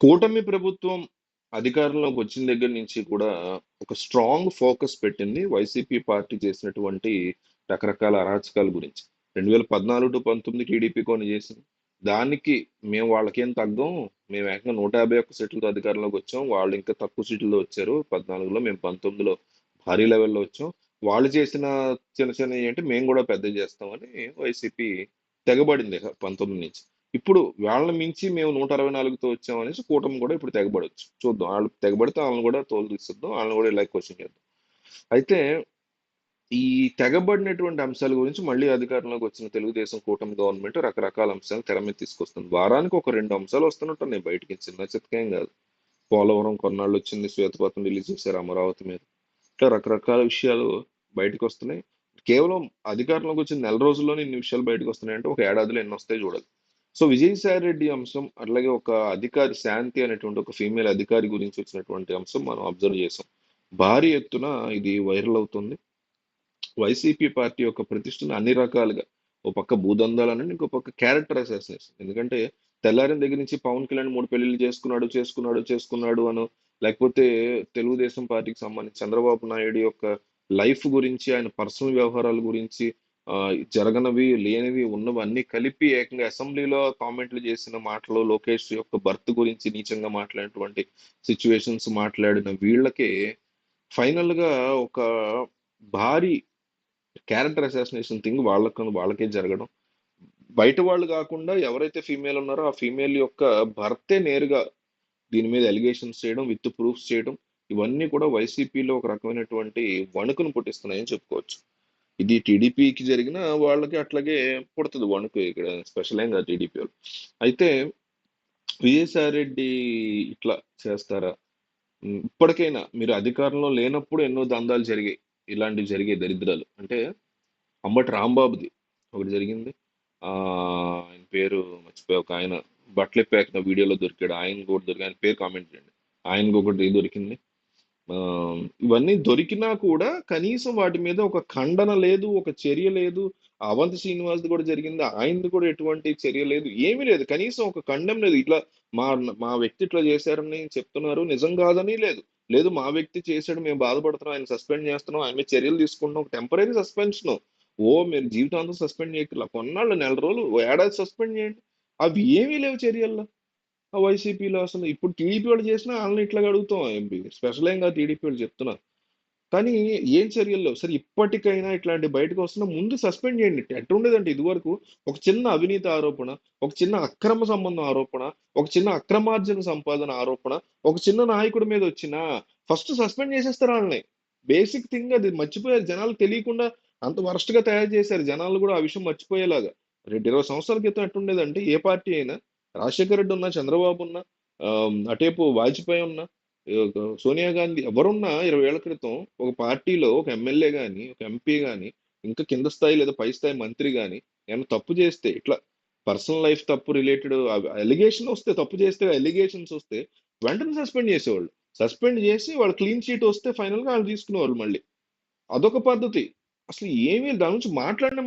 కూటమి ప్రభుత్వం అధికారంలోకి వచ్చిన దగ్గర నుంచి కూడా ఒక స్ట్రాంగ్ ఫోకస్ పెట్టింది వైసీపీ పార్టీ చేసినటువంటి రకరకాల అరాచకాల గురించి. 2014-19 టీడీపీ కొన్ని చేసింది. దానికి మేము వాళ్ళకేం తగ్గం. మేము ఏకంగా 151 సీట్లతో అధికారంలోకి వచ్చాం. వాళ్ళు ఇంకా తక్కువ సీట్లతో వచ్చారు. 14లో మేము 19లో భారీ లెవెల్‌లో వచ్చాం. వాళ్ళు చేసిన చిన్న చిన్నయి ఏంటి మేము కూడా పెద్దయి చేస్తామని వైసీపీ తెగబడింది ఇక 19 నుంచి. ఇప్పుడు వాళ్ళని మించి మేము 164తో వచ్చామనేసి కూటమి కూడా ఇప్పుడు తెగబడొచ్చు. చూద్దాం. ఆళ్ళు తెగబడితే ఆళ్ళని కూడా తోలు తీసేద్దాం. ఆళ్ళని కూడా ఇలాగే క్వెషన్ చేద్దాం. అయితే ఈ తెగబడినటువంటి అంశాల గురించి మళ్ళీ అధికారంలోకి వచ్చిన తెలుగుదేశం కూటమి గవర్నమెంట్ రకరకాల అంశాలు తెర మీద తీసుకొస్తుంది. వారానికి ఒక 2 అంశాలు వస్తున్నట్టున్నాయి బయటికి. చిన్న చితకేం కాదు. పోలవరం కొన్నాళ్ళొచ్చింది. శ్వేతపత్రం రిలీజ్ చేశారు అమరావతి మీద. ఇట్లా రకరకాల విషయాలు బయటకొస్తున్నాయి. కేవలం అధికారంలోకి వచ్చిన నెల రోజుల్లోనే ఇన్ని విషయాలు బయటకొస్తున్నాయంటే ఒక ఏడాదిలో ఎన్నొస్తాయో చూడాలి. సో విజయసాయి రెడ్డి అంశం, అట్లాగే ఒక అధికారి శాంతి అనేటువంటి ఒక ఫీమేల్ అధికారి గురించి వచ్చినటువంటి అంశం మనం అబ్జర్వ్ చేసాం. భారీ ఎత్తున ఇది వైరల్ అవుతుంది. వైసీపీ పార్టీ యొక్క ప్రతిష్టను అన్ని రకాలుగా, ఓ పక్క భూదందాలనండి, ఇంకో పక్క క్యారెక్టర్ అసాసినేషన్. ఎందుకంటే తెల్లారిన దగ్గర నుంచి పవన్ కళ్యాణ్ 3 పెళ్లిళ్ళు చేసుకున్నాడు అను, లేకపోతే తెలుగుదేశం పార్టీకి సంబంధించి చంద్రబాబు నాయుడు యొక్క లైఫ్ గురించి, ఆయన పర్సనల్ వ్యవహారాల గురించి, జరగనవి లేనివి ఉన్నవి అన్ని కలిపి ఏకంగా అసెంబ్లీలో కామెంట్లు చేసిన మాటలు, లోకేష్ యొక్క బర్త్ గురించి నీచంగా మాట్లాడినటువంటి సిచ్యువేషన్స్ మాట్లాడిన వీళ్ళకే ఫైనల్ గా ఒక భారీ క్యారెక్టర్ అసాసినేషన్ థింగ్ వాళ్ళకే జరగడం. బయట వాళ్ళు కాకుండా ఎవరైతే ఫీమేల్ ఉన్నారో ఆ ఫీమేల్ యొక్క భర్తే నేరుగా దీని మీద ఎలిగేషన్స్ చేయడం, విత్ ప్రూఫ్స్ చేయడం, ఇవన్నీ కూడా వైసీపీలో ఒక రకమైనటువంటి వణుకును పుట్టిస్తున్నాయని చెప్పుకోవచ్చు. ఇది టీడీపీకి జరిగిన వాళ్ళకి అట్లాగే పుడుతుంది వణుకు. ఇక్కడ స్పెషల్ ఏం కాదు టీడీపీ వాళ్ళు. అయితే విజయసాయి రెడ్డి ఇట్లా చేస్తారా? ఇప్పటికైనా మీరు అధికారంలో లేనప్పుడు ఎన్నో దందాలు జరిగాయి. ఇలాంటివి జరిగాయి దరిద్రాలు. అంటే అంబటి రాంబాబుది ఒకటి జరిగింది. ఆయన పేరు మర్చిపోయా. ఒక ఆయన బట్టలిప్పాక వీడియోలో దొరికాడు. ఆయన కూడా దొరికి ఆయన పేరు కామెంట్ చేయండి. ఆయనకు ఒకటి దొరికింది. ఆ, ఇవన్నీ దొరికినా కూడా కనీసం వాటి మీద ఒక ఖండన లేదు, ఒక చర్య లేదు. అవంతి శ్రీనివాస్ది కూడా జరిగింది. ఆయనది కూడా ఎటువంటి చర్య లేదు, ఏమీ లేదు. కనీసం ఒక ఖండం లేదు. ఇట్లా మా మా వ్యక్తి ఇట్లా చేశారని చెప్తున్నారు, నిజం కాదని లేదు. లేదు మా వ్యక్తి చేశాడు, మేము బాధపడుతున్నాం, ఆయన సస్పెండ్ చేస్తున్నాం, ఆయన మీద చర్యలు తీసుకుంటున్నాం. ఒక టెంపరీ సస్పెన్షన్. ఓ మీరు జీవితాంతం సస్పెండ్ చేయట్లా, కొన్నాళ్ళు, నెల రోజులు, ఓ ఏడాది సస్పెండ్ చేయండి. అవి ఏమీ లేవు చర్యల్లో ఆ వైసీపీలో. అసలు ఇప్పుడు టీడీపీ వాళ్ళు చేసినా వాళ్ళని ఇట్లా అడుగుతాం. స్పెషల్ ఏం కాదు టీడీపీ వాళ్ళు చెప్తున్నా. కానీ ఏం చర్యలు లేవు. సరే ఇప్పటికైనా ఇట్లాంటి బయటకు వస్తున్నా ముందు సస్పెండ్ చేయండి. ఎట్లుండేదంటే ఇదివరకు ఒక చిన్న అవినీతి ఆరోపణ, ఒక చిన్న అక్రమ సంబంధం ఆరోపణ, ఒక చిన్న అక్రమార్జన సంపాదన ఆరోపణ, ఒక చిన్న నాయకుడి మీద వచ్చినా ఫస్ట్ సస్పెండ్ చేసేస్తారు వాళ్ళని. బేసిక్ థింగ్ అది మర్చిపోయారు జనాలు తెలియకుండా. అంత వరస్ట్ గా తయారు చేశారు జనాలు కూడా ఆ విషయం మర్చిపోయేలాగా. 20 సంవత్సరాల క్రితం ఎట్టుండేదంటే ఏ పార్టీ అయినా, రాజశేఖర రెడ్డి ఉన్నా, చంద్రబాబు ఉన్నా, అటేపు వాజ్పేయి ఉన్నా, సోనియా గాంధీ ఎవరున్నా 20 ఏళ్ల క్రితం ఒక పార్టీలో ఒక ఎమ్మెల్యే గాని, ఒక ఎంపీ గాని, ఇంకా కింద స్థాయి లేదా పై స్థాయి మంత్రి గాని ఏమైనా తప్పు చేస్తే, ఇట్లా పర్సనల్ లైఫ్ తప్పు రిలేటెడ్ అలిగేషన్ వస్తే, తప్పు చేస్తే అలిగేషన్స్ వస్తే వెంటనే సస్పెండ్ చేసేవాళ్ళు. సస్పెండ్ చేసి వాళ్ళు క్లీన్ షీట్ వస్తే ఫైనల్ గా వాళ్ళు తీసుకునేవాళ్ళు మళ్ళీ. అదొక పద్ధతి. అసలు ఏమీ దాని గురించి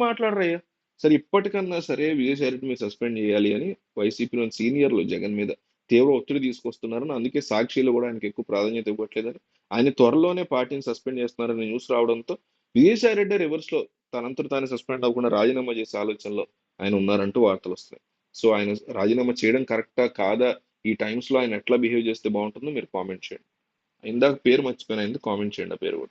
మాట్లాడరయ్యా. సరే ఇప్పటికన్నా సరే విజయసాయి రెడ్డి మీద సస్పెండ్ చేయాలి అని వైసీపీలోని సీనియర్లు జగన్ మీద తీవ్ర ఒత్తిడి తీసుకొస్తున్నారని, అందుకే సాక్షిలో కూడా ఆయనకి ఎక్కువ ప్రాధాన్యత ఇవ్వట్లేదని, ఆయన త్వరలోనే పార్టీని సస్పెండ్ చేస్తున్నారని న్యూస్ రావడంతో విజయసాయి రెడ్డి రివర్స్ లో తనంతట తాను సస్పెండ్ అవ్వకుండా రాజీనామా చేసే ఆలోచనలో ఆయన ఉన్నారంటూ వార్తలు వస్తున్నాయి. సో ఆయన రాజీనామా చేయడం కరెక్టా కాదా, ఈ టైమ్స్ లో ఆయన ఎట్లా బిహేవ్ చేస్తే బాగుంటుందో మీరు కామెంట్ చేయండి. ఇందాక పేరు మర్చిపోయినా, కామెంట్ చేయండి ఆ పేరు కూడా.